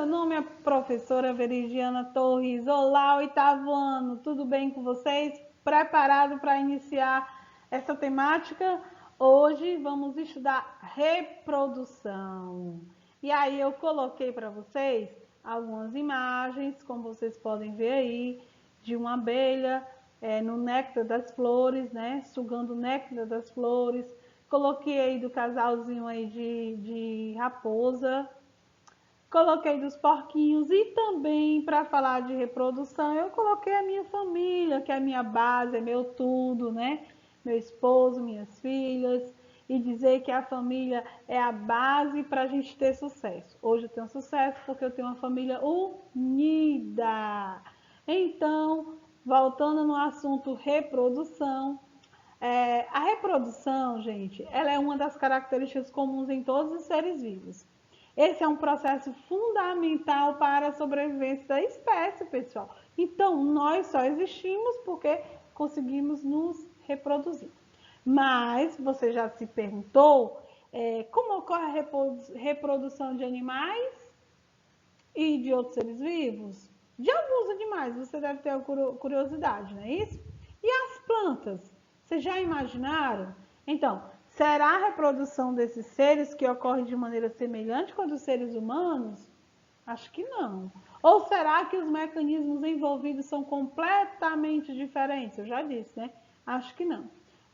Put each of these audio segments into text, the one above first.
meu nome é a professora Veridiana Torres. Olá, oitavo ano, tudo bem com vocês? Preparado para iniciar essa temática? Hoje vamos estudar reprodução. E aí eu coloquei para vocês algumas imagens, como vocês podem ver aí, de uma abelha no néctar das flores, né? Sugando o néctar das flores. Coloquei aí do casalzinho aí de raposa. Coloquei dos porquinhos e também, para falar de reprodução, eu coloquei a minha família, que é a minha base, é meu tudo, né? Meu esposo, minhas filhas, e dizer que a família é a base para a gente ter sucesso. Hoje eu tenho sucesso porque eu tenho uma família unida. Então, voltando no assunto reprodução, a reprodução, gente, ela é uma das características comuns em todos os seres vivos. Esse é um processo fundamental para a sobrevivência da espécie, pessoal. Então, nós só existimos porque conseguimos nos reproduzir. Mas, você já se perguntou como ocorre a reprodução de animais e de outros seres vivos? De alguns animais, você deve ter curiosidade, não é isso? E as plantas? Vocês já imaginaram? Então, será a reprodução desses seres que ocorre de maneira semelhante com a dos seres humanos? Acho que não. Ou será que os mecanismos envolvidos são completamente diferentes? Eu já disse, né? Acho que não.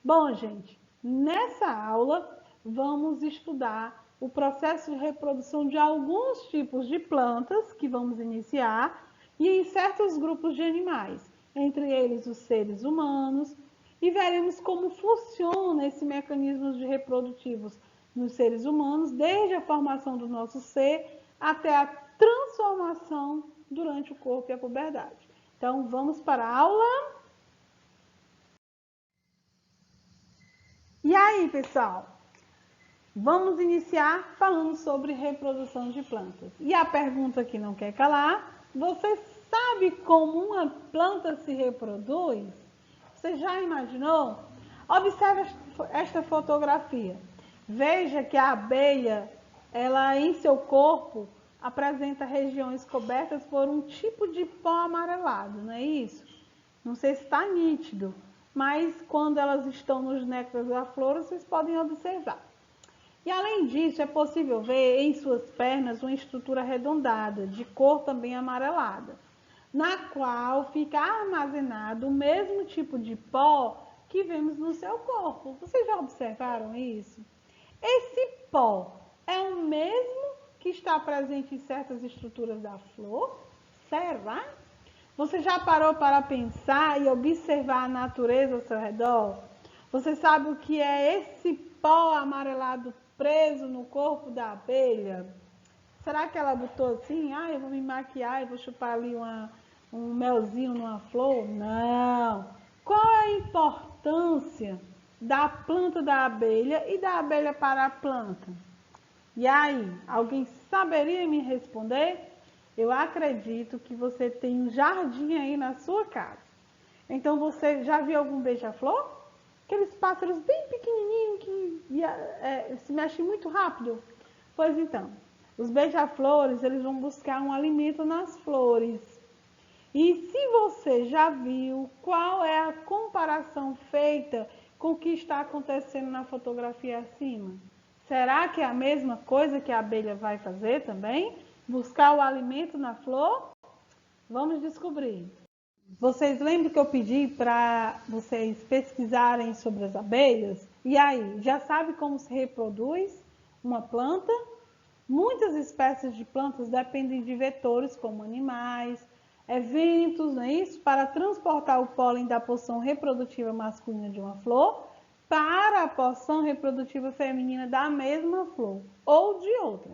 Bom, gente, nessa aula vamos estudar o processo de reprodução de alguns tipos de plantas que vamos iniciar e em certos grupos de animais, entre eles os seres humanos, e veremos como funciona esse mecanismo de reprodutivos nos seres humanos, desde a formação do nosso ser até a transformação durante o corpo e a puberdade. Então, vamos para a aula. E aí, pessoal? Vamos iniciar falando sobre reprodução de plantas. E a pergunta que não quer calar, você sabe como uma planta se reproduz? Você já imaginou? Observe esta fotografia. Veja que a abelha, ela em seu corpo apresenta regiões cobertas por um tipo de pó amarelado, não é isso? Não sei se está nítido, mas quando elas estão nos néctares da flor, vocês podem observar. E além disso, é possível ver em suas pernas uma estrutura arredondada, de cor também amarelada, na qual fica armazenado o mesmo tipo de pó que vemos no seu corpo. Vocês já observaram isso? Esse pó é o mesmo que está presente em certas estruturas da flor? Será? Você já parou para pensar e observar a natureza ao seu redor? Você sabe o que é esse pó amarelado preso no corpo da abelha? Será que ela botou assim, eu vou me maquiar e vou chupar ali um melzinho numa flor? Não. Qual é a importância da planta da abelha e da abelha para a planta? E aí, alguém saberia me responder? Eu acredito que você tem um jardim aí na sua casa. Então, você já viu algum beija-flor? Aqueles pássaros bem pequenininhos que se mexem muito rápido. Pois então, os beija-flores, eles vão buscar um alimento nas flores. E se você já viu qual é a comparação feita com o que está acontecendo na fotografia acima? Será que é a mesma coisa que a abelha vai fazer também? Buscar o alimento na flor? Vamos descobrir. Vocês lembram que eu pedi para vocês pesquisarem sobre as abelhas? E aí, já sabe como se reproduz uma planta? Muitas espécies de plantas dependem de vetores, como animais, eventos, não é isso? Para transportar o pólen da porção reprodutiva masculina de uma flor para a porção reprodutiva feminina da mesma flor ou de outra.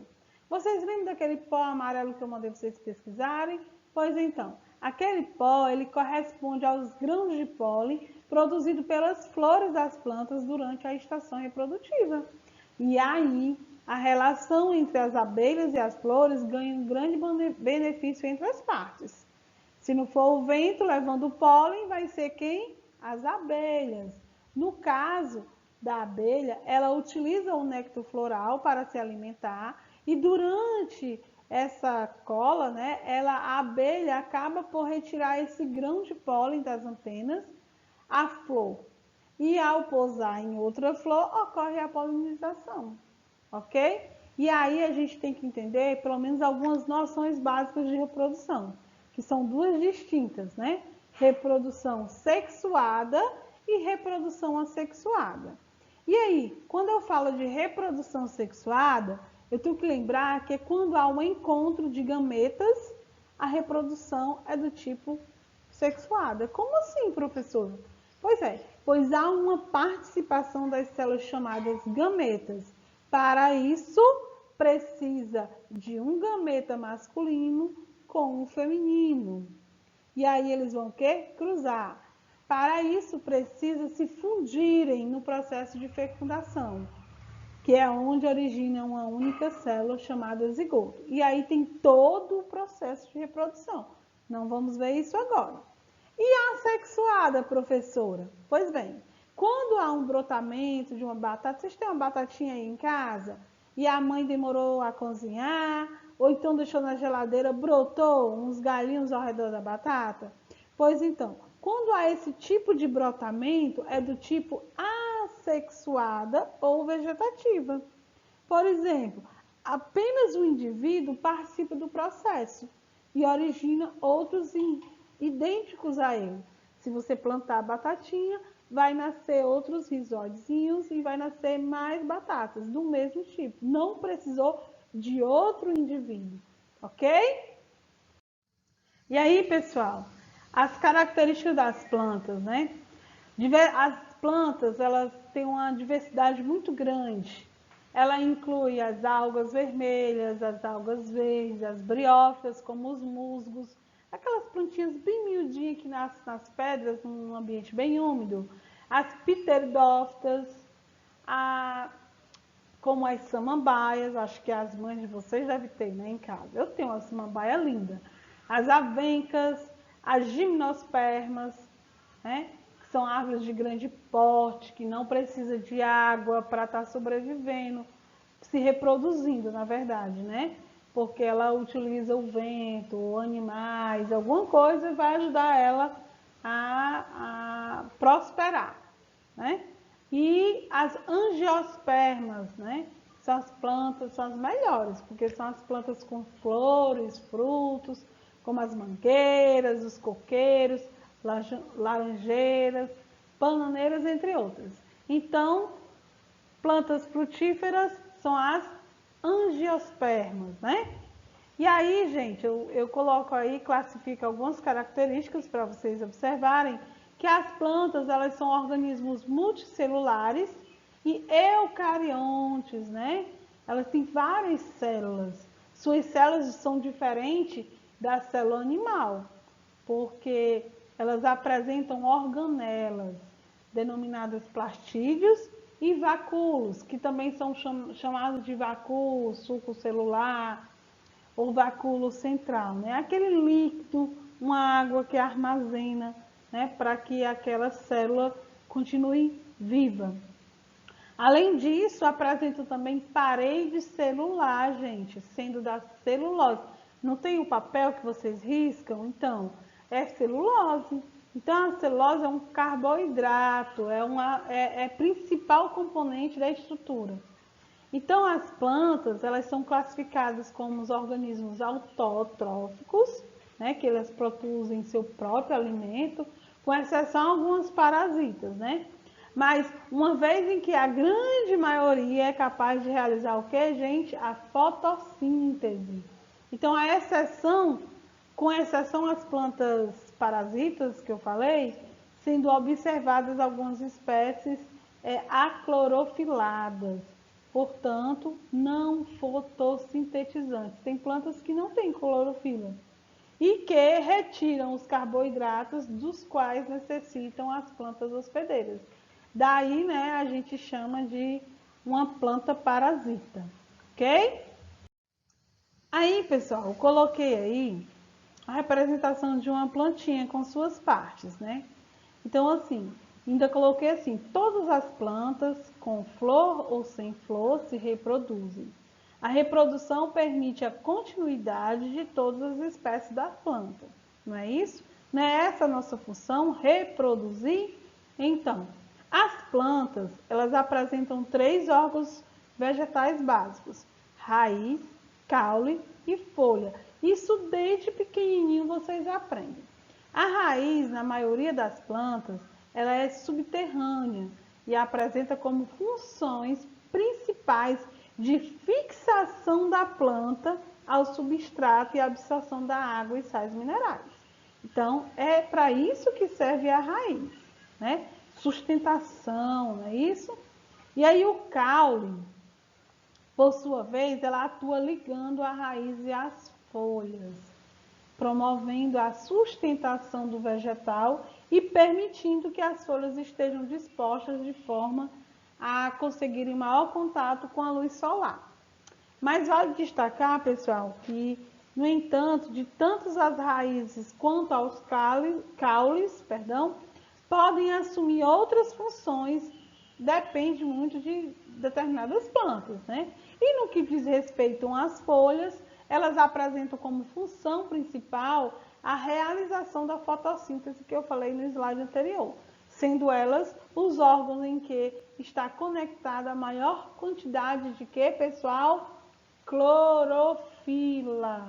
Vocês lembram daquele pó amarelo que eu mandei vocês pesquisarem? Pois então, aquele pó, ele corresponde aos grãos de pólen produzido pelas flores das plantas durante a estação reprodutiva. E aí, a relação entre as abelhas e as flores ganha um grande benefício entre as partes. Se não for o vento levando o pólen, vai ser quem? As abelhas. No caso da abelha, ela utiliza o néctar floral para se alimentar e durante essa cola, né, a abelha acaba por retirar esse grão de pólen das antenas, a flor. E ao pousar em outra flor, ocorre a polinização, ok? E aí a gente tem que entender pelo menos algumas noções básicas de reprodução, que são duas distintas, né? Reprodução sexuada e reprodução assexuada. E aí, quando eu falo de reprodução sexuada, eu tenho que lembrar que é quando há um encontro de gametas, a reprodução é do tipo sexuada. Como assim, professor? Pois há uma participação das células chamadas gametas. Para isso, precisa de um gameta masculino com um feminino. E aí eles vão o quê? Cruzar. Para isso, precisa se fundirem no processo de fecundação, que é onde origina uma única célula chamada zigoto. E aí tem todo o processo de reprodução. Não vamos ver isso agora. E a assexuada, professora? Pois bem, quando há um brotamento de uma batata, vocês têm uma batatinha aí em casa e a mãe demorou a cozinhar, ou então deixou na geladeira, brotou uns galinhos ao redor da batata? Pois então, quando há esse tipo de brotamento, é do tipo assexuada ou vegetativa. Por exemplo, apenas um indivíduo participa do processo e origina outros idênticos a ele. Se você plantar a batatinha, vai nascer outros rizóidezinhos e vai nascer mais batatas do mesmo tipo. Não precisou de outro indivíduo, ok? E aí, pessoal, as características das plantas, né? As plantas, elas têm uma diversidade muito grande. Ela inclui as algas vermelhas, as algas verdes, as briófitas, como os musgos, aquelas plantinhas bem miudinhas que nascem nas pedras, num ambiente bem úmido, as pteridófitas, como as samambaias, acho que as mães de vocês devem ter, né, em casa. Eu tenho uma samambaia linda. As avencas, as gimnospermas, né, que são árvores de grande porte, que não precisa de água para estar sobrevivendo, se reproduzindo, na verdade, né? Porque ela utiliza o vento, animais, alguma coisa vai ajudar ela a prosperar, né? E as angiospermas, né? São as plantas, são as melhores, porque são as plantas com flores, frutos, como as mangueiras, os coqueiros, laranjeiras, bananeiras, entre outras. Então, plantas frutíferas são as angiospermas, né? E aí, gente, eu coloco aí, classifico algumas características para vocês observarem que as plantas, elas são organismos multicelulares e eucariontes, né? Elas têm várias células. Suas células são diferentes da célula animal, porque elas apresentam organelas, denominadas plastídeos, e vacúolos, que também são chamados de vacúolo sulcocelular ou vacúolo central, né? Aquele líquido, uma água que armazena, né, para que aquela célula continue viva. Além disso, apresenta também parede celular, gente, sendo da celulose. Não tem o papel que vocês riscam? Então, é celulose. Então, a celulose é um carboidrato, é principal componente da estrutura. Então, as plantas, elas são classificadas como os organismos autótrofos, né, que elas produzem seu próprio alimento, com exceção a algumas parasitas, né? Mas uma vez em que a grande maioria é capaz de realizar o que, gente? A fotossíntese. Então, a exceção, com exceção às plantas parasitas que eu falei, sendo observadas algumas espécies aclorofiladas, portanto, não fotossintetizantes. Tem plantas que não têm clorofila e que retiram os carboidratos dos quais necessitam as plantas hospedeiras. Daí, né, a gente chama de uma planta parasita, ok? Aí, pessoal, eu coloquei aí a representação de uma plantinha com suas partes, né? Então, assim, ainda coloquei assim, todas as plantas com flor ou sem flor se reproduzem. A reprodução permite a continuidade de todas as espécies da planta, não é isso? Não é essa a nossa função, reproduzir? Então, as plantas, elas apresentam 3 órgãos vegetais básicos: raiz, caule e folha. Isso desde pequenininho vocês aprendem. A raiz, na maioria das plantas, ela é subterrânea e apresenta como funções principais de fixação da planta ao substrato e absorção da água e sais minerais. Então, é para isso que serve a raiz, né? Sustentação, não é isso? E aí o caule, por sua vez, ela atua ligando a raiz e as folhas, promovendo a sustentação do vegetal e permitindo que as folhas estejam dispostas de forma a conseguirem maior contato com a luz solar. Mas vale destacar, pessoal, que, no entanto, de tanto as raízes quanto aos caules, podem assumir outras funções, depende muito de determinadas plantas, né? E no que diz respeito às folhas, elas apresentam como função principal a realização da fotossíntese que eu falei no slide anterior, sendo elas os órgãos em que está conectada a maior quantidade de quê, pessoal? Clorofila.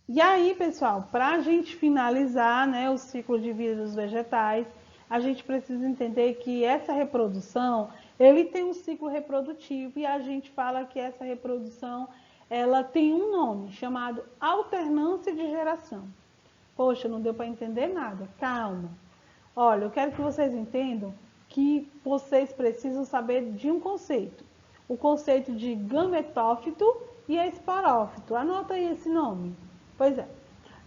E aí, pessoal, para a gente finalizar, né, o ciclo de vida dos vegetais, a gente precisa entender que essa reprodução, ele tem um ciclo reprodutivo e a gente fala que essa reprodução, ela tem um nome chamado alternância de geração. Poxa, não deu para entender nada, calma. Olha, eu quero que vocês entendam que vocês precisam saber de um conceito. O conceito de gametófito e esporófito. Anota aí esse nome. Pois é.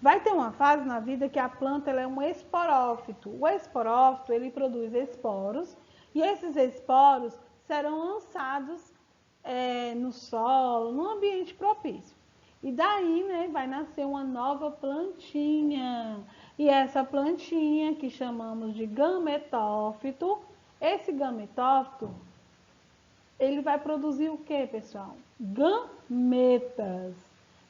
Vai ter uma fase na vida que a planta ela é um esporófito. O esporófito, ele produz esporos e esses esporos serão lançados no solo, num ambiente propício. E daí, né, vai nascer uma nova plantinha. E essa plantinha, que chamamos de gametófito, esse gametófito, ele vai produzir o que, pessoal? Gametas.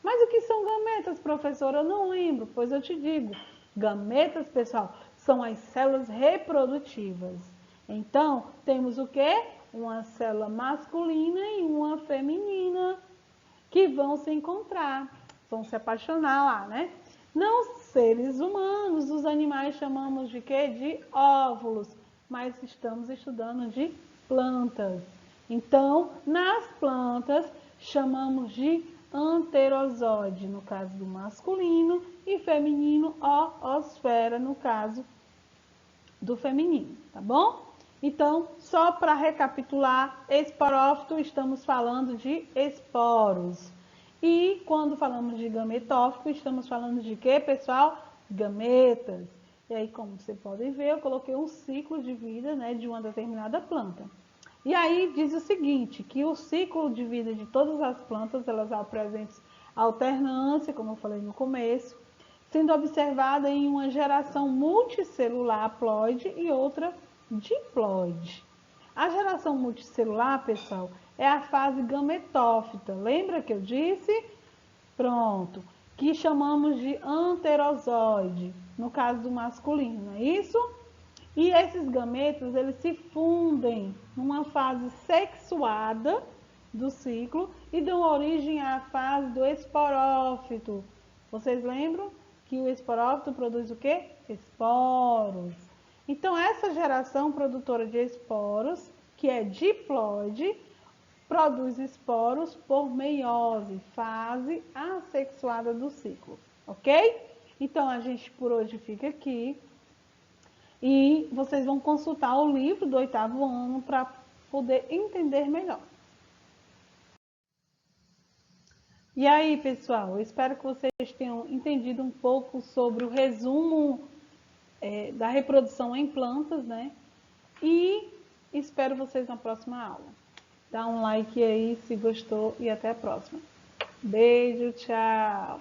Mas o que são gametas, professora? Eu não lembro, pois eu te digo. Gametas, pessoal, são as células reprodutivas. Então, temos o que? Uma célula masculina e uma feminina que vão se encontrar, vão se apaixonar lá, né? Não seres humanos, os animais chamamos de quê? De óvulos, mas estamos estudando de plantas. Então, nas plantas, chamamos de anterozóide, no caso do masculino, e feminino, oosfera, no caso do feminino, tá bom? Então, só para recapitular, esporófito, estamos falando de esporos. E quando falamos de gametófito, estamos falando de quê, pessoal? Gametas. E aí, como vocês podem ver, eu coloquei um ciclo de vida, né, de uma determinada planta. E aí diz o seguinte, que o ciclo de vida de todas as plantas, elas apresentam alternância, como eu falei no começo, sendo observada em uma geração multicelular haploide e outra diploide. A geração multicelular, pessoal, é a fase gametófita. Lembra que eu disse? Pronto. Que chamamos de anterozóide, no caso do masculino, não é isso? E esses gametas, eles se fundem numa fase sexuada do ciclo e dão origem à fase do esporófito. Vocês lembram que o esporófito produz o quê? Esporos. Então, essa geração produtora de esporos, que é diploide, produz esporos por meiose, fase assexuada do ciclo, ok? Então, a gente por hoje fica aqui. E vocês vão consultar o livro do 8º ano para poder entender melhor. E aí, pessoal, eu espero que vocês tenham entendido um pouco sobre o resumo da reprodução em plantas, né? E espero vocês na próxima aula. Dá um like aí se gostou e até a próxima. Beijo, tchau!